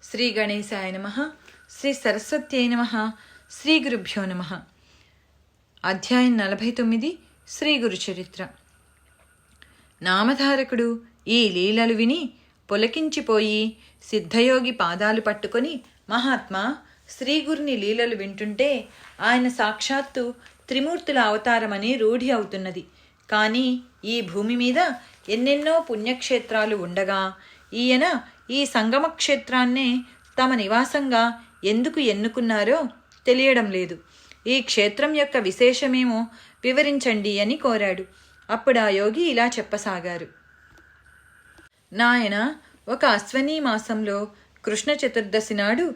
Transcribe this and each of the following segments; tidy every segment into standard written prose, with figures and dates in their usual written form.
శ్రీ గణేశాయ నమః. శ్రీ సరస్వత్యై నమః. శ్రీ గురుభ్యో నమః. అధ్యాయం 49 శ్రీ గురు చరిత్ర. నామధారకుడు ఈ లీలలు విని పొలకించిపోయి సిద్ధయోగి పాదాలు పట్టుకొని, మహాత్మా, శ్రీగురుని లీలలు వింటుంటే ఆయన సాక్షాత్తు త్రిమూర్తుల అవతారమని రూఢి అవుతున్నది. కానీ ఈ భూమి మీద ఎన్నెన్నో పుణ్యక్షేత్రాలు ఉండగా ఈయన ఈ సంగమ క్షేత్రాన్నే తమ నివాసంగా ఎందుకు ఎన్నుకున్నారో తెలియడం లేదు. ఈ క్షేత్రం యొక్క విశేషమేమో వివరించండి అని కోరాడు. అప్పుడు ఆ యోగి ఇలా చెప్పసాగారు. నాయన, ఒక అశ్వనీ మాసంలో కృష్ణ చతుర్దశి నాడు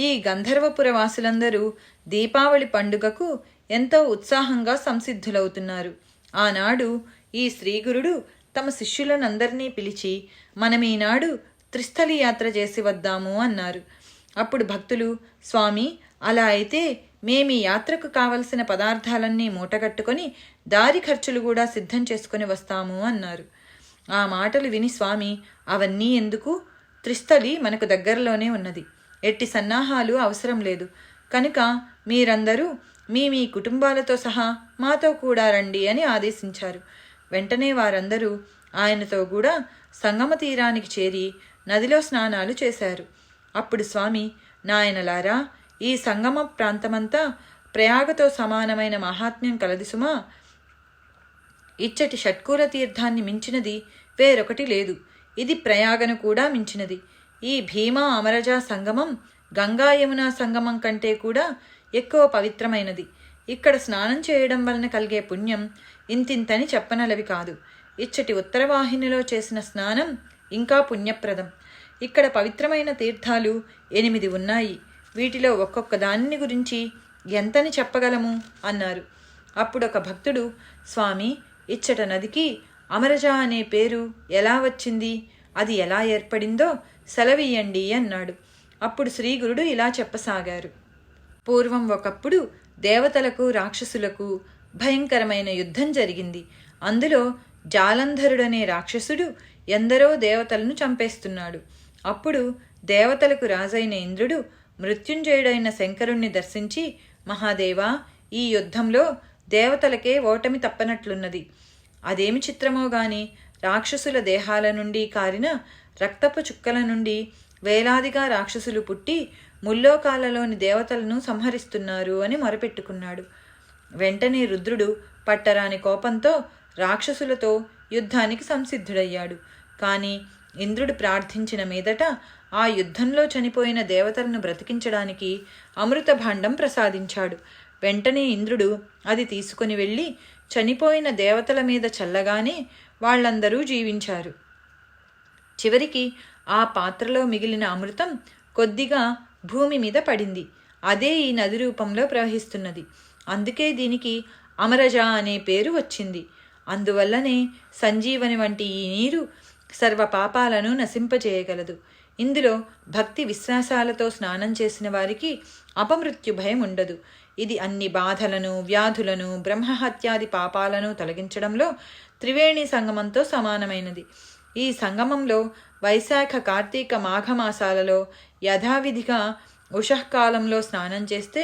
ఈ గంధర్వపుర వాసులందరూ దీపావళి పండుగకు ఎంతో ఉత్సాహంగా సంసిద్ధులవుతున్నారు. ఆనాడు ఈ శ్రీగురుడు తమ శిష్యులనందరినీ పిలిచి, మనమీనాడు త్రిస్థలి యాత్ర చేసి వద్దాము అన్నారు. అప్పుడు భక్తులు, స్వామి, అలా అయితే మేమీ యాత్రకు కావలసిన పదార్థాలన్నీ మూటగట్టుకొని దారి ఖర్చులు కూడా సిద్ధం చేసుకుని వస్తాము అన్నారు. ఆ మాటలు విని స్వామి, అవన్నీ ఎందుకు? త్రిస్థలి మనకు దగ్గరలోనే ఉన్నది. ఎట్టి సన్నాహాలు అవసరం లేదు. కనుక మీరందరూ మీ కుటుంబాలతో సహా మాతో కూడా రండి అని ఆదేశించారు. వెంటనే వారందరూ ఆయనతో కూడా సంగమ తీరానికి చేరి నదిలో స్నానాలు చేశారు. అప్పుడు స్వామి, నాయనలారా, ఈ సంగమ ప్రాంతమంతా ప్రయాగతో సమానమైన మహాత్మ్యం కలది సుమా. ఇచ్చటి షట్కూర తీర్థాన్ని మించినది వేరొకటి లేదు. ఇది ప్రయాగను కూడా మించినది. ఈ భీమా అమరజా సంగమం గంగా యమునా సంగమం కంటే కూడా ఎక్కువ పవిత్రమైనది. ఇక్కడ స్నానం చేయడం వలన కలిగే పుణ్యం ఇంతింతని చెప్పనలవి కాదు. ఇచ్చటి ఉత్తరవాహినిలో చేసిన స్నానం ఇంకా పుణ్యప్రదం. ఇక్కడ పవిత్రమైన తీర్థాలు 8 ఉన్నాయి. వీటిలో ఒక్కొక్క దానిని గురించి ఎంతని చెప్పగలము అన్నారు. అప్పుడొక భక్తుడు, స్వామి, ఇచ్చట నదికి అమరజ అనే పేరు ఎలా వచ్చింది, అది ఎలా ఏర్పడిందో సెలవీయండి అన్నాడు. అప్పుడు శ్రీగురుడు ఇలా చెప్పసాగారు. పూర్వం ఒకప్పుడు దేవతలకు రాక్షసులకు భయంకరమైన యుద్ధం జరిగింది. అందులో జాలంధరుడనే రాక్షసుడు ఎందరో దేవతలను చంపేస్తున్నాడు. అప్పుడు దేవతలకు రాజైన ఇంద్రుడు మృత్యుంజయుడైన శంకరుణ్ణి దర్శించి, మహాదేవా, ఈ యుద్ధంలో దేవతలకే ఓటమి తప్పనట్లున్నది. అదేమి చిత్రమో గాని రాక్షసుల దేహాల నుండి కారిన రక్తపు చుక్కల నుండి వేలాదిగా రాక్షసులు పుట్టి ముల్లోకాలలోని దేవతలను సంహరిస్తున్నారు అని మొరపెట్టుకున్నాడు. వెంటనే రుద్రుడు పట్టరాని కోపంతో రాక్షసులతో యుద్ధానికి సంసిద్ధుడయ్యాడు. కానీ ఇంద్రుడు ప్రార్థించిన మీదట ఆ యుద్ధంలో చనిపోయిన దేవతలను బ్రతికించడానికి అమృత భాండం ప్రసాదించాడు. వెంటనే ఇంద్రుడు అది తీసుకుని వెళ్ళి చనిపోయిన దేవతల మీద చల్లగానే వాళ్ళందరూ జీవించారు. చివరికి ఆ పాత్రలో మిగిలిన అమృతం కొద్దిగా భూమి మీద పడింది. అదే ఈ నది రూపంలో ప్రవహిస్తున్నది. అందుకే దీనికి అమరజ అనే పేరు వచ్చింది. అందువల్లనే సంజీవని వంటి ఈ నీరు సర్వ పాపాలను నశింపజేయగలదు. ఇందులో భక్తి విశ్వాసాలతో స్నానం చేసిన వారికి అపమృత్యు భయం ఉండదు. ఇది అన్ని బాధలను, వ్యాధులను, బ్రహ్మహత్యాది పాపాలను తొలగించడంలో త్రివేణి సంగమంతో సమానమైనది. ఈ సంగమంలో వైశాఖ, కార్తీక, మాఘమాసాలలో యథావిధిగా ఉషఃకాలంలో స్నానం చేస్తే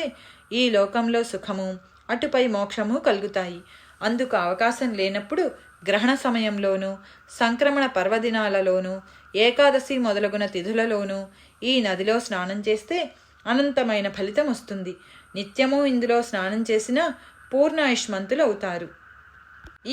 ఈ లోకంలో సుఖము, అటుపై మోక్షము కలుగుతాయి. అందుకు అవకాశం లేనప్పుడు గ్రహణ సమయంలోనూ, సంక్రమణ పర్వదినాలలోనూ, ఏకాదశి మొదలగున తిథులలోనూ ఈ నదిలో స్నానం చేస్తే అనంతమైన ఫలితం వస్తుంది. నిత్యము ఇందులో స్నానం చేసిన పూర్ణాయుష్మంతులు అవుతారు.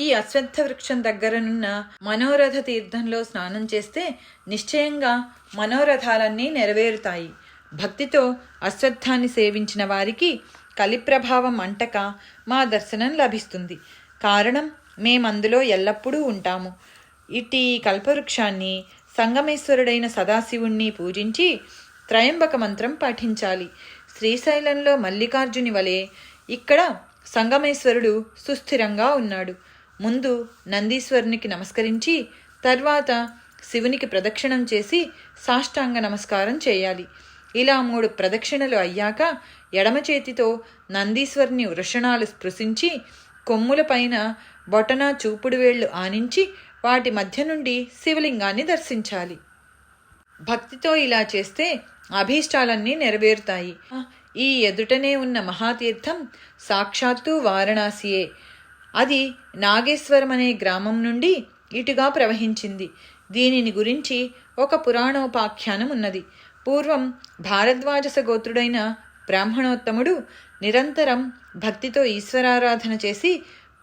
ఈ అశ్వత్థ వృక్షం దగ్గరనున్న మనోరథ తీర్థంలో స్నానం చేస్తే నిశ్చయంగా మనోరథాలన్నీ నెరవేరుతాయి. భక్తితో అశ్వత్థాన్ని సేవించిన వారికి కలిప్రభావం అంటక మా దర్శనం లభిస్తుంది. కారణం, మేమందులో ఎల్లప్పుడూ ఉంటాము. ఇటీ కల్పవృక్షాన్ని, సంగమేశ్వరుడైన సదాశివుణ్ణి పూజించి త్రయంబక మంత్రం పఠించాలి. శ్రీశైలంలో మల్లికార్జుని వలె ఇక్కడ సంగమేశ్వరుడు సుస్థిరంగా ఉన్నాడు. ముందు నందీశ్వరునికి నమస్కరించి తర్వాత శివునికి ప్రదక్షిణం చేసి సాష్టాంగ నమస్కారం చేయాలి. ఇలా 3 ప్రదక్షిణలు అయ్యాక ఎడమ చేతితో నందీశ్వరుని వృషణాలు స్పృశించి కొమ్ములపైన బొటన చూపుడు వేళ్లు ఆనించి వాటి మధ్య నుండి శివలింగాన్ని దర్శించాలి. భక్తితో ఇలా చేస్తే అభీష్టాలన్నీ నెరవేరుతాయి. ఈ ఎదుటనే ఉన్న మహాతీర్థం సాక్షాత్తు వారణాసియే. అది నాగేశ్వరం అనే గ్రామం నుండి ఇటుగా ప్రవహించింది. దీనిని గురించి ఒక పురాణోపాఖ్యానం ఉన్నది. పూర్వం భారద్వాజస గోత్రుడైన బ్రాహ్మణోత్తముడు నిరంతరం భక్తితో ఈశ్వరారాధన చేసి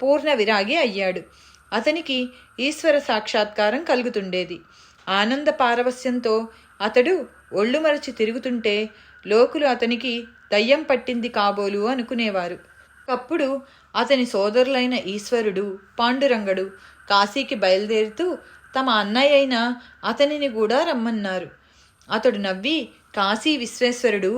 పూర్ణ విరాగి అయ్యాడు. అతనికి ఈశ్వర సాక్షాత్కారం కలుగుతుండేది. ఆనంద పారవస్యంతో అతడు ఒళ్ళు మరచి తిరుగుతుంటే లోకులు అతనికి దయ్యం పట్టింది కాబోలు అనుకునేవారు. అప్పుడు అతని సోదరులైన ఈశ్వరుడు, పాండురంగడు కాశీకి బయలుదేరుతూ తమ అన్నయ్య అయిన అతనిని కూడా రమ్మన్నారు. అతడు నవ్వి, కాశీ విశ్వేశ్వరుడు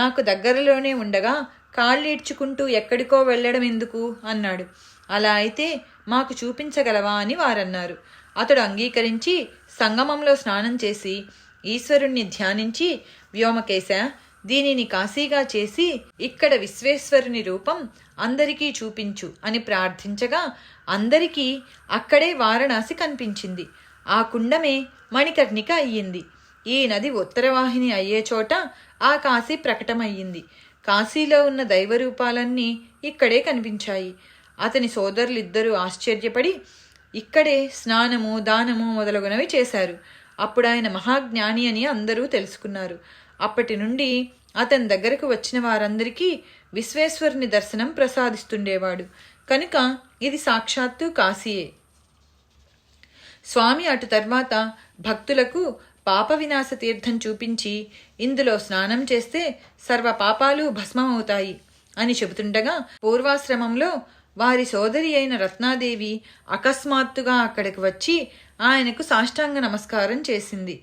నాకు దగ్గరలోనే ఉండగా కాళ్ళీడ్చుకుంటూ ఎక్కడికో వెళ్ళడం ఎందుకు అన్నాడు. అలా అయితే మాకు చూపించగలవా అని వారన్నారు. అతడు అంగీకరించి సంగమంలో స్నానం చేసి ఈశ్వరుణ్ణి ధ్యానించి, వ్యోమకేశ, దీనిని కాశీగా చేసి ఇక్కడ విశ్వేశ్వరుని రూపం అందరికీ చూపించు అని ప్రార్థించగా అందరికీ అక్కడే వారణాసి కనిపించింది. ఆ కుండమే మణికర్ణిక అయ్యింది. ఈ నది ఉత్తరవాహిని అయ్యే చోట ఆ కాశీ ప్రకటమయ్యింది. కాశీలో ఉన్న దైవరూపాలన్నీ ఇక్కడే కనిపించాయి. అతని సోదరులిద్దరూ ఆశ్చర్యపడి ఇక్కడే స్నానము, దానము మొదలగునవి చేశారు. అప్పుడు ఆయన మహాజ్ఞాని అని అందరూ తెలుసుకున్నారు. అప్పటి నుండి అతని దగ్గరకు వచ్చిన వారందరికీ విశ్వేశ్వరుని దర్శనం ప్రసాదిస్తుండేవాడు. కనుక ఇది సాక్షాత్తు కాశీయే. స్వామి అటు తర్వాత భక్తులకు పాప వినాశ తీర్థం చూపించి ఇందులో స్నానం చేస్తే సర్వ పాపాలు భస్మమవుతాయి అని చెబుతుండగా పూర్వాశ్రమంలో వారి సోదరి అయిన రత్నాదేవి అకస్మాత్తుగా అక్కడికి వచ్చి ఆయనకు సాష్టాంగ నమస్కారం చేసింది.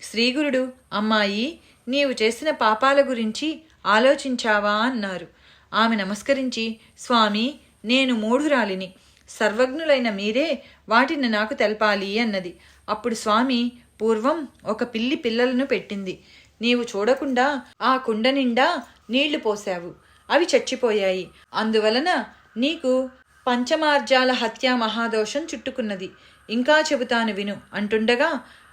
శ్రీగురుడు, అమ్మాయి, నీవు చేసిన పాపాల గురించి ఆలోచించావా అన్నారు. ఆమె నమస్కరించి, స్వామి, నేను మూఢురాలిని, సర్వజ్ఞులైన మీరే వాటిని నాకు తెలపాలి అన్నది. అప్పుడు స్వామి, పూర్వం ఒక పిల్లి పిల్లలను పెట్టింది. నీవు చూడకుండా ఆ కుండ నిండా నీళ్లు పోశావు. అవి చచ్చిపోయాయి. అందువలన నీకు పంచమార్జాల హత్యా మహాదోషం చుట్టుకున్నది. ఇంకా చెబుతాను విను అంటుండగా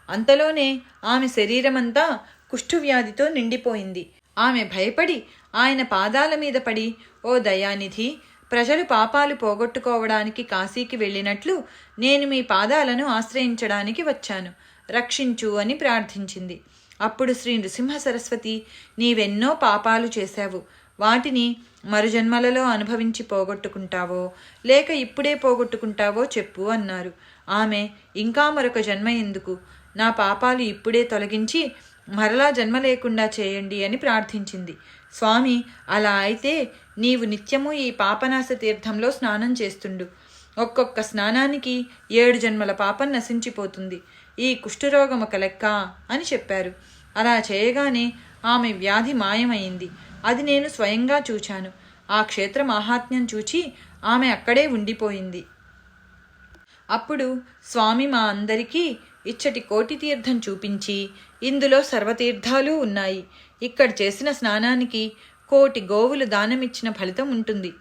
అంతలోనే ఆమె శరీరమంతా కుష్ఠువ్యాధితో నిండిపోయింది. ఆమె భయపడి ఆయన పాదాల మీద పడి, ఓ దయానిధి, ప్రజలు పాపాలు పోగొట్టుకోవడానికి కాశీకి వెళ్ళినట్లు నేను మీ పాదాలను ఆశ్రయించడానికి వచ్చాను, రక్షించు అని ప్రార్థించింది. అప్పుడు శ్రీ నృసింహ సరస్వతి, నీవెన్నో పాపాలు చేశావు, వాటిని మరుజన్మలలో అనుభవించి పోగొట్టుకుంటావో లేక ఇప్పుడే పోగొట్టుకుంటావో చెప్పు అన్నారు. ఆమె, ఇంకా మరొక జన్మ ఎందుకు, నా పాపాలు ఇప్పుడే తొలగించి మరలా జన్మ లేకుండా చేయండి అని ప్రార్థించింది. స్వామి, అలా అయితే నీవు నిత్యము ఈ పాపనాశ తీర్థంలో స్నానం చేస్తుండు. ఒక్కొక్క స్నానానికి 7 జన్మల పాపం నశించిపోతుంది. ఈ కుష్ఠరోగం ఒక లెక్క అని చెప్పారు. అలా చేయగానే ఆమె వ్యాధి మాయమైంది. అది నేను స్వయంగా చూచాను. ఆ క్షేత్ర మాహాత్మ్యం చూచి ఆమె అక్కడే ఉండిపోయింది. అప్పుడు స్వామి మా అందరికీ ఇచ్చటి కోటి తీర్థం చూపించి, ఇందులో సర్వతీర్థాలు ఉన్నాయి. ఇక్కడ చేసిన స్నానానికి 1,000,000 గోవులు దానమిచ్చిన ఫలితం ఉంటుంది.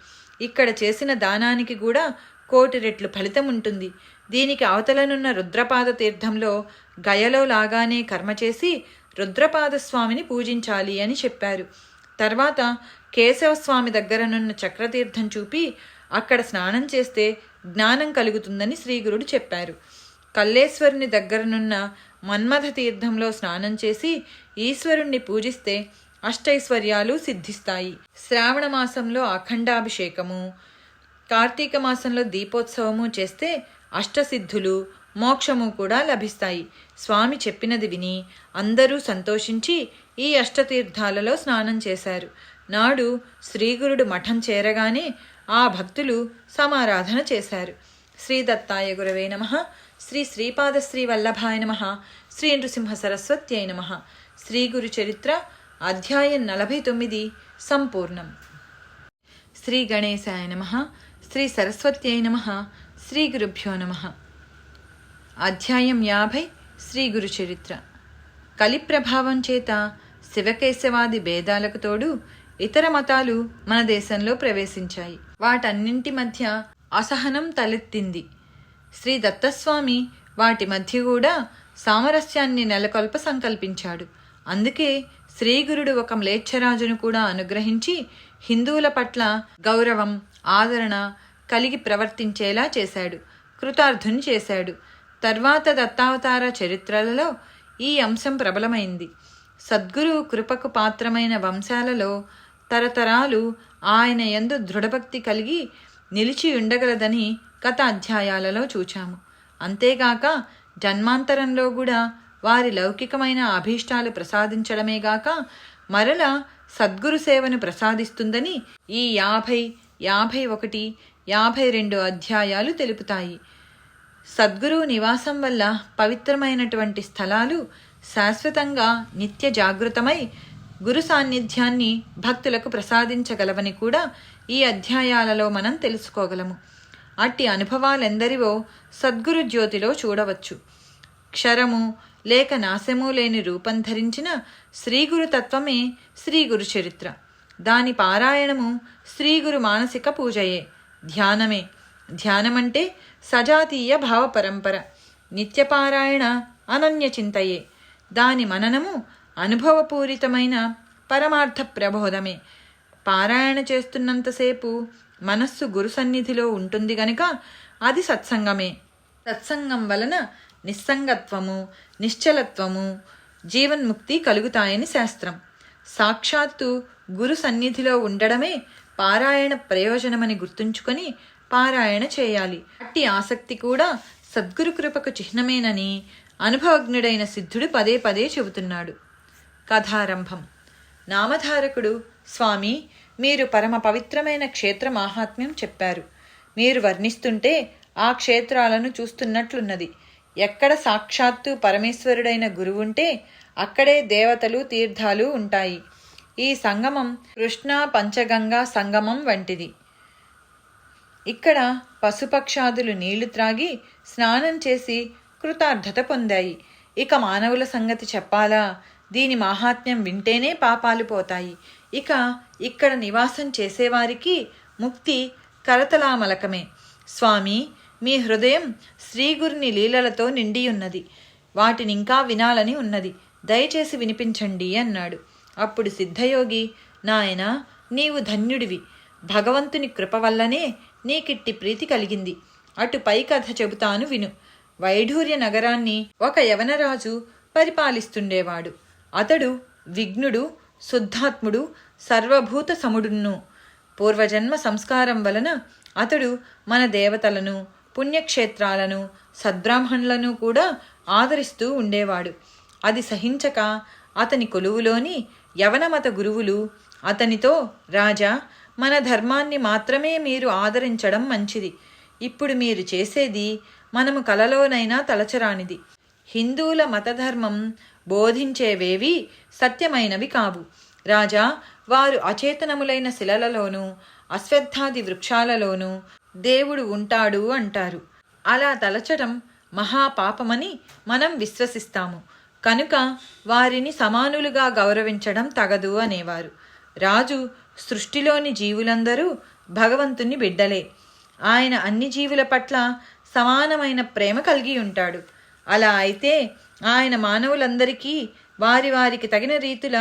ఇక్కడ చేసిన దానానికి కూడా 1,000,000 రెట్లు ఫలితం ఉంటుంది. దీనికి అవతలనున్న రుద్రపాద తీర్థంలో గయలో లాగానే కర్మ చేసి రుద్రపాదస్వామిని పూజించాలి అని చెప్పారు. తర్వాత కేశవస్వామి దగ్గరనున్న చక్రతీర్థం చూపి అక్కడ స్నానం చేస్తే జ్ఞానం కలుగుతుందని శ్రీగురుడు చెప్పారు. కల్లేశ్వరుని దగ్గరనున్న మన్మథ తీర్థంలో స్నానం చేసి ఈశ్వరుణ్ణి పూజిస్తే అష్టైశ్వర్యాలు సిద్ధిస్తాయి. శ్రావణ మాసంలో అఖండాభిషేకము, కార్తీక మాసంలో దీపోత్సవము చేస్తే అష్టసిద్ధులు, మోక్షము కూడా లభిస్తాయి. స్వామి చెప్పినది విని అందరూ సంతోషించి ఈ అష్టతీర్థాలలో స్నానం చేశారు. నాడు శ్రీగురుడు మఠం చేరగానే ఆ భక్తులు సమారాధన చేశారు. శ్రీ దత్తాయ గురవే నమః. శ్రీ శ్రీపాదశ్రీ వల్లభాయ నమః. శ్రీ నృసింహ సరస్వత్యై నమః. శ్రీ గురు చరిత్ర అధ్యాయం 49 సంపూర్ణం. శ్రీ గణేశాయ నమః. శ్రీ సరస్వత్యై నమః. శ్రీ గురుభ్యో నమః. అధ్యాయం 50 శ్రీ గురు చరిత్ర. కలి ప్రభావం చేత శివకేశవాది భేదాలకు తోడు ఇతర మతాలు మన దేశంలో ప్రవేశించాయి. వాటన్నింటి మధ్య అసహనం తలెత్తింది. శ్రీ దత్తస్వామి వాటి మధ్య కూడా సామరస్యాన్ని నెలకొల్ప సంకల్పించాడు. అందుకే శ్రీగురుడు ఒక మ్లేచ్ఛరాజును కూడా అనుగ్రహించి హిందువుల పట్ల గౌరవం, ఆదరణ కలిగి ప్రవర్తించేలా చేశాడు, కృతార్థుని చేశాడు. తర్వాత దత్తావతార చరిత్రలలో ఈ అంశం ప్రబలమైంది. సద్గురువు కృపకు పాత్రమైన వంశాలలో తరతరాలు ఆయన యందు దృఢభక్తి కలిగి నిలిచి ఉండగలదని గత అధ్యాయాలలో చూచాము. అంతేగాక జన్మాంతరంలో కూడా వారి లౌకికమైన అభీష్టాలు ప్రసాదించడమేగాక మరల సద్గురు సేవను ప్రసాదిస్తుందని ఈ 50, 51, 52 అధ్యాయాలు తెలుపుతాయి. సద్గురువు నివాసం వల్ల పవిత్రమైనటువంటి స్థలాలు శాశ్వతంగా నిత్య జాగృతమై గురు సాన్నిధ్యాన్ని భక్తులకు ప్రసాదించగలవని కూడా ఈ అధ్యాయాలలో మనం తెలుసుకోగలము. అట్టి అనుభవాలెందరివో సద్గురు జ్యోతిలో చూడవచ్చు. క్షరము లేక నాశము లేని రూపం ధరించిన శ్రీగురు తత్వమే శ్రీగురు చరిత్ర. దాని పారాయణము శ్రీగురు మానసిక పూజయే, ధ్యానమే. ధ్యానమంటే సజాతీయ భావ పరంపర, నిత్యపారాయణ అనన్య చింతయే. దాని మననము అనుభవపూరితమైన పరమార్థ ప్రబోధమే. పారాయణ చేస్తున్నంతసేపు మనస్సు గురు సన్నిధిలో ఉంటుంది గనుక అది సత్సంగమే. సత్సంగం వలన నిస్సంగత్వము, నిశ్చలత్వము, జీవన్ముక్తి కలుగుతాయని శాస్త్రం. సాక్షాత్తు గురు సన్నిధిలో ఉండడమే పారాయణ ప్రయోజనమని గుర్తుంచుకొని పారాయణ చేయాలి. అట్టి ఆసక్తి కూడా సద్గురు కృపకు చిహ్నమేనని అనుభవజ్ఞుడైన సిద్ధుడు పదే పదే చెబుతున్నాడు. కథారంభం. నామధారకుడు, స్వామి, మీరు పరమ పవిత్రమైన క్షేత్ర మాహాత్మ్యం చెప్పారు. మీరు వర్ణిస్తుంటే ఆ క్షేత్రాలను చూస్తున్నట్లున్నది. ఎక్కడ సాక్షాత్తు పరమేశ్వరుడైన గురువుంటే అక్కడే దేవతలు, తీర్థాలు ఉంటాయి. ఈ సంగమం కృష్ణా పంచగంగా సంగమం వంటిది. ఇక్కడ పశుపక్షాదులు నీళ్లు త్రాగి స్నానం చేసి కృతార్థత పొందాయి. ఇక మానవుల సంగతి చెప్పాలా? దీని మాహాత్మ్యం వింటేనే పాపాలు పోతాయి. ఇక ఇక్కడ నివాసం చేసేవారికి ముక్తి కరతలామలకమే. స్వామి, మీ హృదయం శ్రీగురుని లీలలతో నిండియున్నది. వాటినింకా వినాలని ఉన్నది. దయచేసి వినిపించండి అన్నాడు. అప్పుడు సిద్ధయోగి, నాయనా, నీవు ధన్యుడివి. భగవంతుని కృప వల్లనే నీకిట్టి ప్రీతి కలిగింది. అటు పై కథ చెబుతాను విను. వైఢూర్య నగరాన్ని ఒక యవనరాజు పరిపాలిస్తుండేవాడు. అతడు విఘ్నుడు, శుద్ధాత్ముడు, సర్వభూత సముడును. పూర్వజన్మ సంస్కారం వలన అతడు మన దేవతలను, పుణ్యక్షేత్రాలను, సద్బ్రాహ్మణులను కూడా ఆదరిస్తూ ఉండేవాడు. అది సహించక అతని కొలువులోని యవనమత గురువులు అతనితో, రాజా, మన ధర్మాన్ని మాత్రమే మీరు ఆదరించడం మంచిది. ఇప్పుడు మీరు చేసేది మనము కలలోనైనా తలచరానిది. హిందువుల మతధర్మం బోధించేవేవి సత్యమైనవి కావు. రాజా, వారు అచేతనములైన శిలలలోనూ అశ్వత్థాది వృక్షాలలోనూ దేవుడు ఉంటాడు అంటారు. అలా తలచడం మహాపాపమని మనం విశ్వసిస్తాము. కనుక వారిని సమానులుగా గౌరవించడం తగదు అనేవారు. రాజు సృష్టిలోని జీవులందరూ భగవంతుని బిడ్డలే. ఆయన అన్ని జీవుల పట్ల సమానమైన ప్రేమ కలిగి ఉంటాడు. అలా అయితే ఆయన మానవులందరికీ వారి వారికి తగిన రీతుల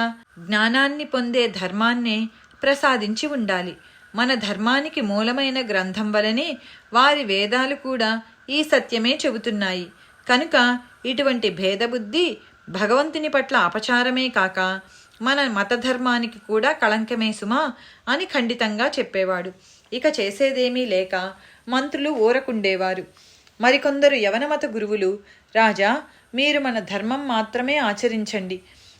జ్ఞానాన్ని పొందే ధర్మాన్నే ప్రసాదించి ఉండాలి. మన ధర్మానికి మూలమైన గ్రంథం వలనే వారి వేదాలు కూడా ఈ సత్యమే చెబుతున్నాయి. కనుక ఇటువంటి భేదబుద్ధి భగవంతుని పట్ల అపచారమే కాక మన మతధర్మానికి కూడా కళంకమే సుమా అని ఖండితంగా చెప్పేవాడు. ఇక చేసేదేమీ లేక మంత్రులు ఊరకుండేవారు. మరికొందరు యవనమత గురువులు, రాజా, మీరు మన ధర్మం మాత్రమే ఆచరించండి.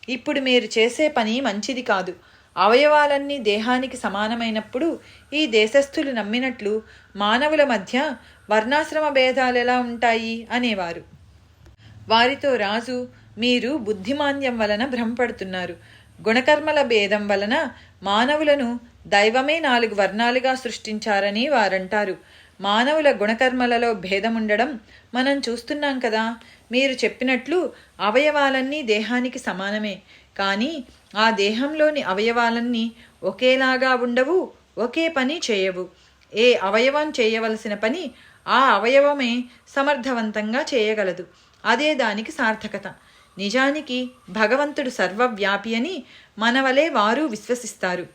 ఇప్పుడు మీరు చేసే పని మంచిది కాదు. అవయవాలన్నీ దేహానికి సమానమైనప్పుడు ఈ దేశస్థులు నమ్మినట్లు మానవుల మధ్య వర్ణాశ్రమ భేదాలెలా ఉంటాయి అనేవారు. వారితో రాజు, మీరు బుద్ధిమాంద్యం వలన భ్రమపడుతున్నారు. గుణకర్మల భేదం వలన మానవులను దైవమే 4 వర్ణాలుగా సృష్టించారని వారంటారు. మానవుల గుణకర్మలలో భేదముండడం మనం చూస్తున్నాం కదా. మీరు చెప్పినట్లు అవయవాలన్నీ దేహానికి సమానమే. కానీ ఆ దేహంలోని అవయవాలన్నీ ఒకేలాగా ఉండవు, ఒకే పని చేయవు. ఏ అవయవం చేయవలసిన పని ఆ అవయవమే సమర్థవంతంగా చేయగలదు. అదే దానికి సార్థకత. నిజానికి భగవంతుడు సర్వవ్యాపి అని మనవలే వారు విశ్వసిస్తారు.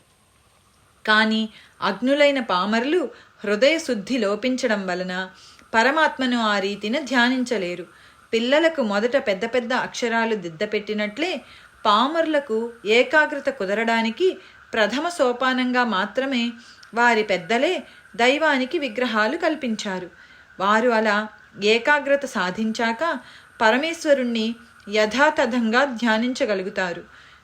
కానీ అగ్నులైన పామరులు హృదయ శుద్ధి లోపించడం వలన పరమాత్మను ఆ రీతిన ధ్యానించలేరు. పిల్లలకు మొదట పెద్ద పెద్ద అక్షరాలు దిద్దపెట్టినట్లే పామరులకు ఏకాగ్రత కుదరడానికి ప్రథమ సోపానంగా మాత్రమే వారి పెద్దలే దైవానికి విగ్రహాలు కల్పించారు. వారు అలా ఏకాగ్రత సాధించాక పరమేశ్వరుణ్ణి యథాతథంగా ధ్యానించగలుగుతారు.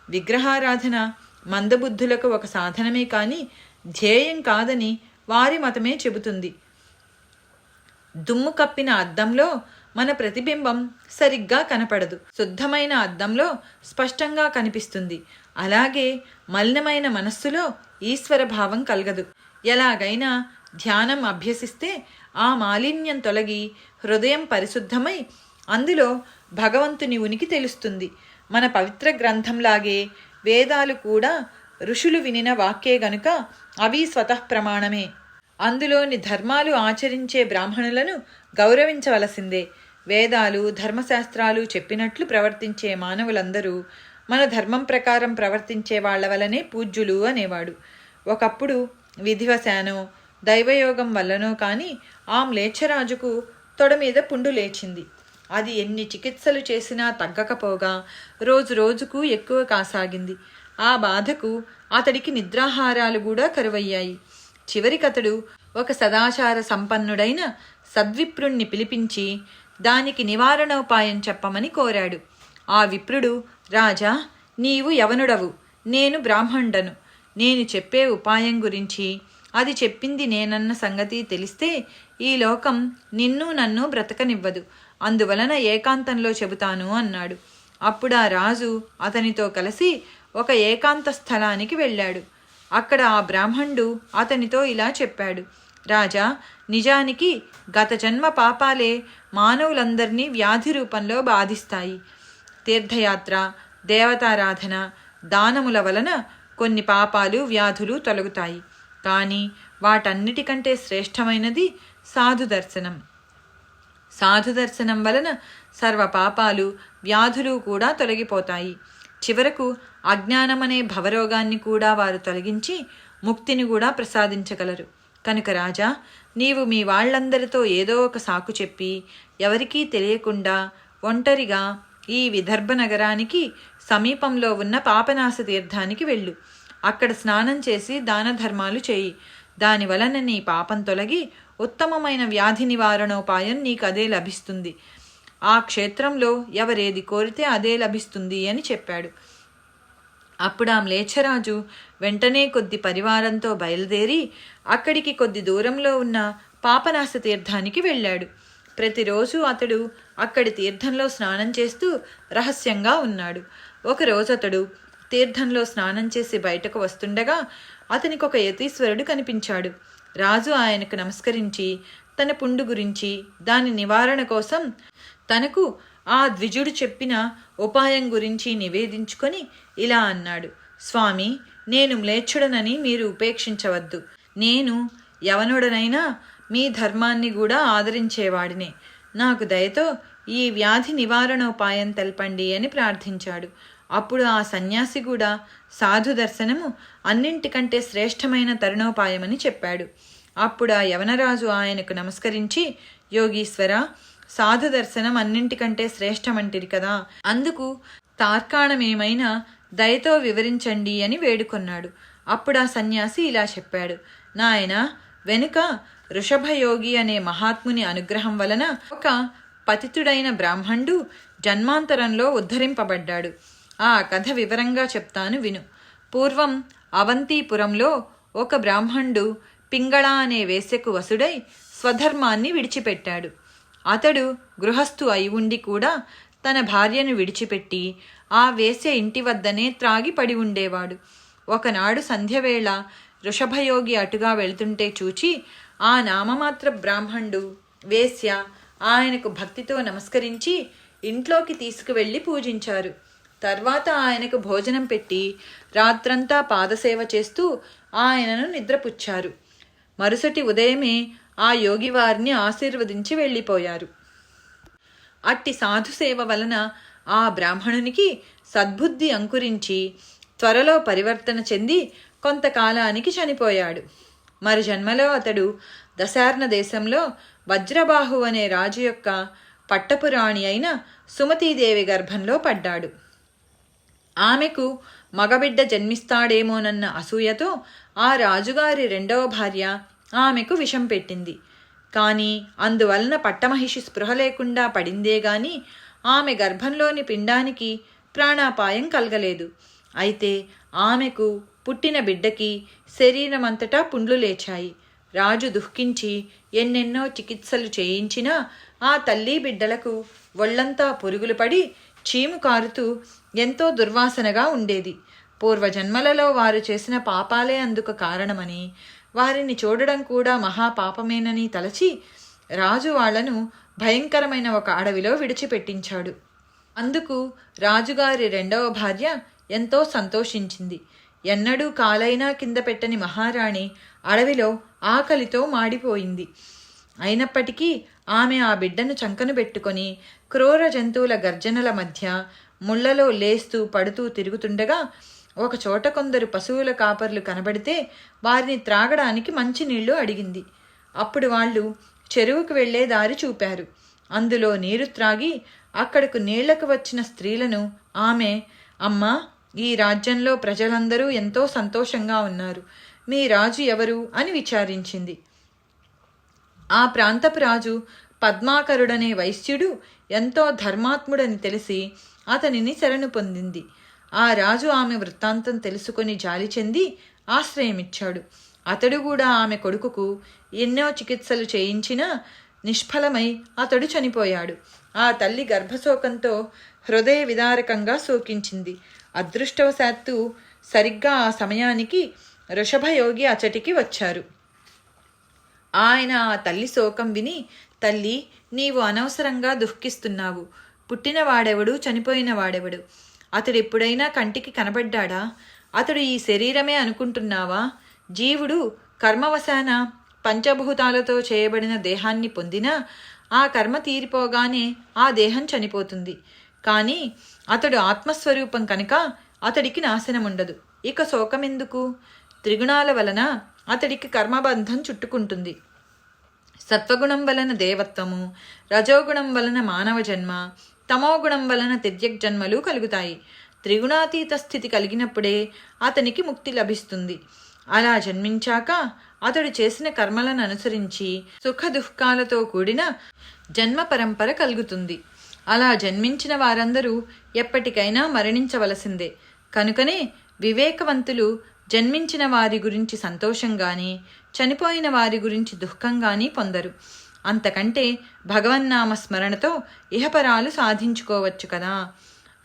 విగ్రహారాధన మందబుద్ధులకు ఒక సాధనమే కాని ధ్యేయం కాదని వారి మతమే చెబుతుంది. దుమ్ము కప్పిన అద్దంలో మన ప్రతిబింబం సరిగ్గా కనపడదు, శుద్ధమైన అద్దంలో స్పష్టంగా కనిపిస్తుంది. అలాగే మలినమైన మనస్సులో ఈశ్వర భావం కలగదు. ఎలాగైనా ధ్యానం అభ్యసిస్తే ఆ మాలిన్యం తొలగి హృదయం పరిశుద్ధమై అందులో భగవంతుని ఉనికి తెలుస్తుంది. మన పవిత్ర గ్రంథంలాగే వేదాలు కూడా ఋషులు వినిన వాక్యే గనుక అవి స్వతఃప్రమాణమే. అందులోని ధర్మాలు ఆచరించే బ్రాహ్మణులను గౌరవించవలసిందే. వేదాలు ధర్మశాస్త్రాలు చెప్పినట్లు ప్రవర్తించే మానవులందరూ మన ధర్మం ప్రకారం ప్రవర్తించే వాళ్ల వలనే పూజ్యులు అనేవాడు. ఒకప్పుడు విధివశానో దైవయోగం వల్లనో కాని ఆ మ్లేచ్ఛరాజుకు తొడ మీద పుండు లేచింది. అది ఎన్ని చికిత్సలు చేసినా తగ్గకపోగా రోజు రోజుకు ఎక్కువ కాసాగింది. ఆ బాధకు అతడికి నిద్రాహారాలు కూడా కరువయ్యాయి. చివరికతడు ఒక సదాచార సంపన్నుడైన సద్విప్రుణ్ణి పిలిపించి దానికి నివారణోపాయం చెప్పమని కోరాడు. ఆ విప్రుడు, రాజా, నీవు యవనుడవు, నేను బ్రాహ్మణుడను. నేను చెప్పే ఉపాయం గురించి, అది చెప్పింది నేనన్న సంగతి తెలిస్తే ఈ లోకం నిన్ను నన్ను బ్రతకనివ్వదు. అందువలన ఏకాంతంలో చెబుతాను అన్నాడు. అప్పుడు ఆ రాజు అతనితో కలిసి ఒక ఏకాంత స్థలానికి వెళ్ళాడు. అక్కడ ఆ బ్రాహ్మణుడు అతనితో ఇలా చెప్పాడు. రాజా, నిజానికి గత జన్మ పాపాలే మానవులందరినీ వ్యాధి రూపంలో బాధిస్తాయి. తీర్థయాత్ర, దేవతారాధన, దానముల వలన కొన్ని పాపాలు వ్యాధులు తొలగుతాయి. కానీ వాటన్నిటికంటే శ్రేష్టమైనది సాధుదర్శనం. సాధుదర్శనం వలన సర్వ పాపాలు వ్యాధులు కూడా తొలగిపోతాయి. చివరకు అజ్ఞానమనే భవరోగాన్ని కూడా వారు తొలగించి ముక్తిని కూడా ప్రసాదించగలరు. కనుక రాజా, నీవు మీ వాళ్లందరితో ఏదో ఒక సాకు చెప్పి ఎవరికీ తెలియకుండా ఒంటరిగా ఈ విదర్భ నగరానికి సమీపంలో ఉన్న పాపనాశ తీర్థానికి వెళ్ళు. అక్కడ స్నానం చేసి దాన ధర్మాలు చేయి. దానివలన నీ పాపం తొలగి ఉత్తమమైన వ్యాధి నివారణోపాయం నీకు అదే లభిస్తుంది. ఆ క్షేత్రంలో ఎవరేది కోరితే అదే లభిస్తుంది అని చెప్పాడు. అప్పుడు ఆ మ్లేచ్ఛరాజు వెంటనే కొద్ది పరివారంతో బయలుదేరి అక్కడికి కొద్ది దూరంలో ఉన్న పాపనాశ తీర్థానికి వెళ్ళాడు. ప్రతిరోజు అతడు అక్కడి తీర్థంలో స్నానం చేస్తూ రహస్యంగా ఉన్నాడు. ఒకరోజు అతడు తీర్థంలో స్నానం చేసి బయటకు వస్తుండగా అతనికి ఒక యతీశ్వరుడు కనిపించాడు. రాజు ఆయనకు నమస్కరించి తన పుండు గురించి, దాని నివారణ కోసం తనకు ఆ ద్విజుడు చెప్పిన ఉపాయం గురించి నివేదించుకొని ఇలా అన్నాడు. స్వామి, నేను మ్లేచ్ఛుడనని మీరు ఉపేక్షించవద్దు. నేను యవనుడనైనా మీ ధర్మాన్ని కూడా ఆదరించేవాడినే. నాకు దయతో ఈ వ్యాధి నివారణోపాయం తెలపండి అని ప్రార్థించాడు. అప్పుడు ఆ సన్యాసి కూడా సాధు దర్శనము అన్నింటికంటే శ్రేష్టమైన తరుణోపాయమని చెప్పాడు. అప్పుడు ఆ యవనరాజు ఆయనకు నమస్కరించి, యోగీశ్వర, సాధు దర్శనం అన్నింటికంటే శ్రేష్టమంటిరి కదా, అందుకు తార్కాణమేమైనా దయతో వివరించండి అని వేడుకొన్నాడు. అప్పుడు ఆ సన్యాసి ఇలా చెప్పాడు. నాయన, వెనుక ఋషభయోగి అనే మహాత్ముని అనుగ్రహం వలన ఒక పతితుడైన బ్రాహ్మణుడు జన్మాంతరంలో ఉద్ధరింపబడ్డాడు. ఆ కథ వివరంగా చెప్తాను విను. పూర్వం అవంతిపురంలో ఒక బ్రాహ్మణుడు పింగళ అనే వేశ్యకు వసుడై స్వధర్మాన్ని విడిచిపెట్టాడు. అతడు గృహస్థు అయి ఉండి కూడా తన భార్యను విడిచిపెట్టి ఆ వేశ్య ఇంటి వద్దనే త్రాగి పడి ఉండేవాడు. ఒకనాడు సంధ్యవేళ ఋషభయోగి అటుగా వెళ్తుంటే చూచి ఆ నామమాత్ర బ్రాహ్మణుడు వేశ్య ఆయనకు భక్తితో నమస్కరించి ఇంట్లోకి తీసుకువెళ్ళి పూజించారు. తర్వాత ఆయనకు భోజనం పెట్టి రాత్రంతా పాదసేవ చేస్తూ ఆయనను నిద్రపుచ్చారు. మరుసటి ఉదయమే ఆ యోగి వారిని ఆశీర్వదించి వెళ్ళిపోయారు. అట్టి సాధుసేవ వలన ఆ బ్రాహ్మణునికి సద్బుద్ధి అంకురించి త్వరలో పరివర్తన చెంది కొంతకాలానికి చనిపోయాడు. మరు జన్మలో అతడు దశార్ణ దేశంలో వజ్రబాహు అనే రాజు యొక్క పట్టపురాణి అయిన సుమతీదేవి గర్భంలో పడ్డాడు. ఆమెకు మగబిడ్డ జన్మిస్తాడేమోనన్న అసూయతో ఆ రాజుగారి రెండవ భార్య ఆమెకు విషం పెట్టింది. కాని అందువలన పట్టమహిషి స్పృహ లేకుండా పడిందే గాని ఆమె గర్భంలోని పిండానికి ప్రాణాపాయం కలగలేదు. అయితే ఆమెకు పుట్టిన బిడ్డకి శరీరమంతటా పుండ్లు లేచాయి. రాజు దుఃఖించి ఎన్నెన్నో చికిత్సలు చేయించినా ఆ తల్లి బిడ్డలకు ఒళ్లంతా పురుగులు పడి చీము కారుతూ ఎంతో దుర్వాసనగా ఉండేది. పూర్వజన్మలలో వారు చేసిన పాపాలే అందుకు కారణమని, వారిని చూడడం కూడా మహాపాపమేనని తలచి రాజు వాళ్లను భయంకరమైన ఒక అడవిలో విడిచిపెట్టించాడు. అందుకు రాజుగారి రెండవ భార్య ఎంతో సంతోషించింది. ఎన్నడూ కాలైనా కింద పెట్టని మహారాణి అడవిలో ఆకలితో మాడిపోయింది. అయినప్పటికీ ఆమె ఆ బిడ్డను చంకను పెట్టుకొని క్రూర జంతువుల గర్జనల మధ్య ముళ్లలో లేస్తూ పడుతూ తిరుగుతుండగా ఒకచోట కొందరు పశువుల కాపర్లు కనబడితే వారిని త్రాగడానికి మంచినీళ్లు అడిగింది. అప్పుడు వాళ్ళు చెరువుకు వెళ్లే దారి చూపారు. అందులో నీరు త్రాగి అక్కడకు నీళ్లకు వచ్చిన స్త్రీలను ఆమె, అమ్మా, ఈ రాజ్యంలో ప్రజలందరూ ఎంతో సంతోషంగా ఉన్నారు. మీ రాజు ఎవరు అని విచారించింది. ఆ ప్రాంతపు రాజు పద్మాకరుడనే వైశ్యుడు ఎంతో ధర్మాత్ముడని తెలిసి అతనిని శరణు పొందింది. ఆ రాజు ఆమె వృత్తాంతం తెలుసుకొని జాలి చెంది ఆశ్రయమిచ్చాడు. అతడు కూడా ఆమె కొడుకుకు ఎన్నో చికిత్సలు చేయించినా నిష్ఫలమై అతడు చనిపోయాడు. ఆ తల్లి గర్భశోకంతో హృదయ విదారకంగా శోకించింది. అదృష్టవశాత్తు సరిగ్గా ఆ సమయానికి వృషభయోగి అచటికి వచ్చారు. ఆయన ఆ తల్లి శోకం విని, తల్లి, నీవు అనవసరంగా దుఃఖిస్తున్నావు. పుట్టినవాడెవడు, చనిపోయిన వాడెవడు? అతడెప్పుడైనా కంటికి కనబడ్డాడా? అతడు ఈ శరీరమే అనుకుంటున్నావా? జీవుడు కర్మవశాన పంచభూతాలతో చేయబడిన దేహాన్ని పొందినా ఆ కర్మ తీరిపోగానే ఆ దేహం చనిపోతుంది. కానీ అతడు ఆత్మస్వరూపం కనుక అతడికి నాశనముండదు. ఇక శోకమెందుకు? త్రిగుణాల వలన అతడికి కర్మబంధం చుట్టుకుంటుంది. సత్వగుణం వలన దేవత్వము, రజోగుణం వలన మానవ జన్మ, తమోగుణం వలన తిర్యగ్జన్మలు కలుగుతాయి. త్రిగుణాతీత స్థితి కలిగినప్పుడే అతనికి ముక్తి లభిస్తుంది. అలా జన్మించాక అతడు చేసిన కర్మలను అనుసరించి సుఖ దుఃఖాలతో కూడిన జన్మ పరంపర కలుగుతుంది. అలా జన్మించిన వారందరూ ఎప్పటికైనా మరణించవలసిందే. కనుకనే వివేకవంతులు జన్మించిన వారి గురించి సంతోషంగాని, చనిపోయిన వారి గురించి దుఃఖంగాని పొందరు. అంతకంటే భగవన్నామ స్మరణతో ఇహపరాలు సాధించుకోవచ్చు కదా.